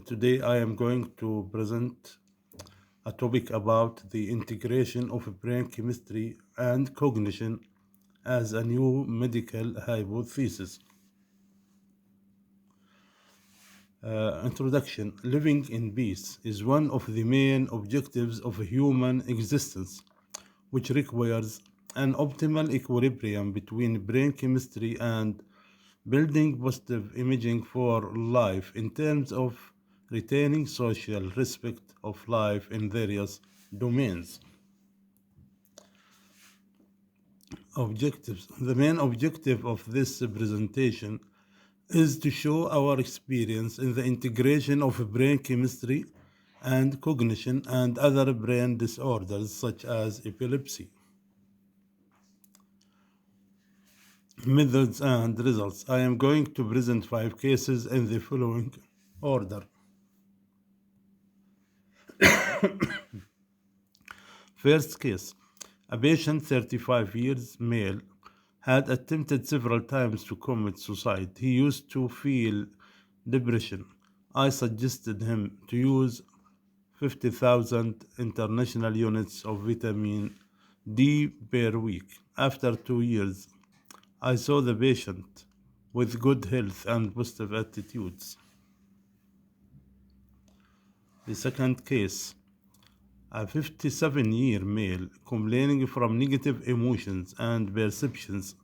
Today I am going to present a topic about the integration of brain chemistry and cognition as a new medical hypothesis. Introduction. Living in peace is one of the main objectives of human existence, which requires an optimal equilibrium between brain chemistry and building positive imaging for life in terms of retaining social respect of life in various domains. Objectives. The main objective of this presentation is to show our experience in the integration of brain chemistry and cognition and other brain disorders such as epilepsy. Methods and results. I am going to present 5 cases in the following order. First case. A patient, 35 years, male, had attempted several times to commit suicide. He used to feel depression. I suggested him to use 50,000 international units of vitamin D per week. After 2 years, I saw the patient with good health and positive attitudes. The second case. A 57-year male complaining from negative emotions and perceptions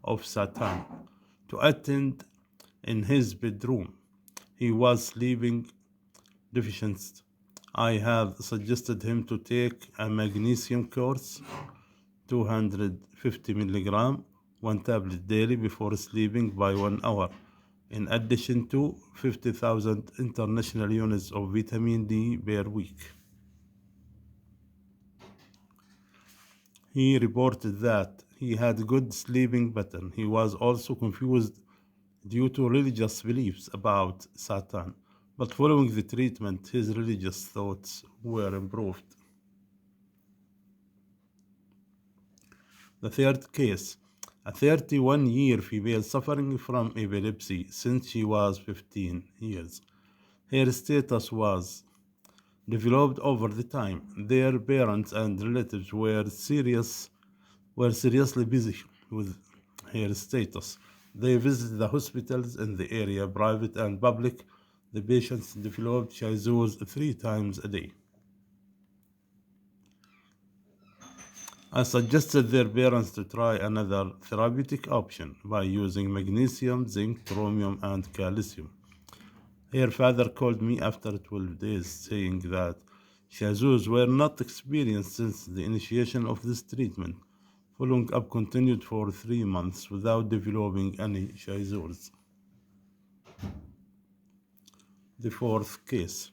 of Satan to attend in his bedroom. He was sleeping deficient. I have suggested him to take a magnesium course, 250 milligram, 1 tablet daily before sleeping by 1 hour, in addition to 50,000 international units of vitamin D per week. He reported that he had good sleeping pattern. He was also confused due to religious beliefs about Satan, but following the treatment, his religious thoughts were improved. The third case. A 31-year female suffering from epilepsy since she was 15 years. Her status was developed over the time. Their parents and relatives were seriously busy with her status. They visited the hospitals in the area, private and public. The patients developed seizures 3 times a day. I suggested their parents to try another therapeutic option by using magnesium, zinc, chromium, and calcium. Her father called me after 12 days saying that seizures were not experienced since the initiation of this treatment. Following up continued for 3 months without developing any seizures. The fourth case.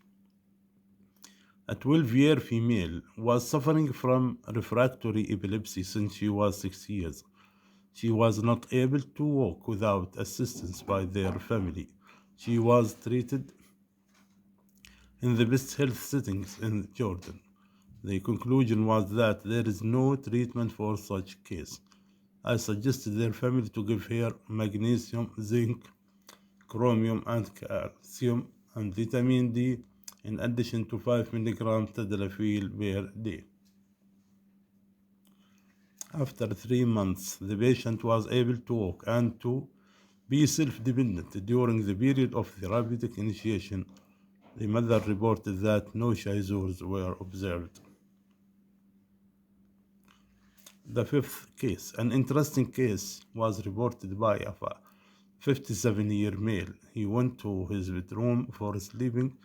A 12-year female was suffering from refractory epilepsy since she was 6 years. She was not able to walk without assistance by their family. She was treated in the best health settings in Jordan. The conclusion was that there is no treatment for such case. I suggested their family to give her magnesium, zinc, chromium, and calcium, and vitamin D, in addition to 5 milligrams tadalafil per day. After 3 months, the patient was able to walk and to be self-dependent. During the period of therapeutic initiation, the mother reported that no seizures were observed. The fifth case. An interesting case was reported by a 57-year male. He went to his bedroom for sleeping,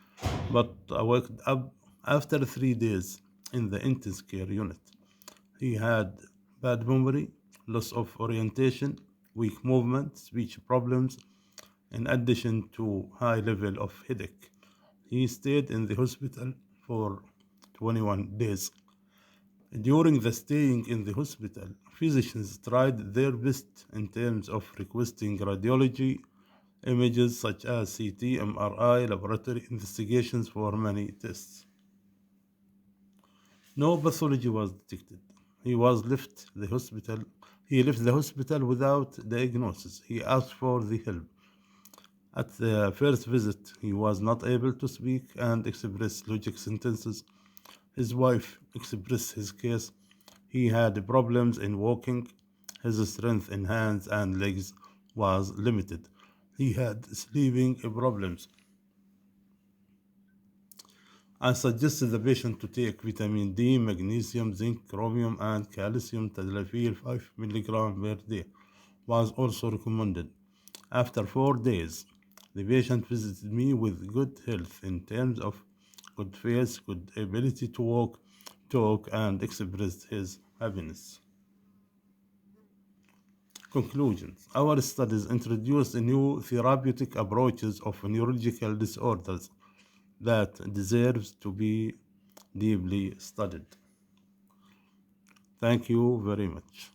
but woke up after 3 days in the intensive care unit. He had bad memory, loss of orientation, weak movement, speech problems, in addition to high level of headache. He stayed in the hospital for 21 days. During the staying in the hospital, physicians tried their best in terms of requesting radiology images such as CT, MRI, laboratory investigations for many tests. No pathology was detected. He left the hospital without diagnosis. He asked for the help At the first visit, he was not able to speak and express logic sentences. His wife expressed his case. He had problems in walking. His strength in hands and legs was limited. He had sleeping problems. I suggested the patient to take vitamin D, magnesium, zinc, chromium, and calcium tadalafil 5 mg per day was also recommended. After 4 days, the patient visited me with good health in terms of good face, good ability to walk, talk, and express his happiness. Conclusions. Our studies introduced new therapeutic approaches of neurological disorders that deserves to be deeply studied. Thank you very much.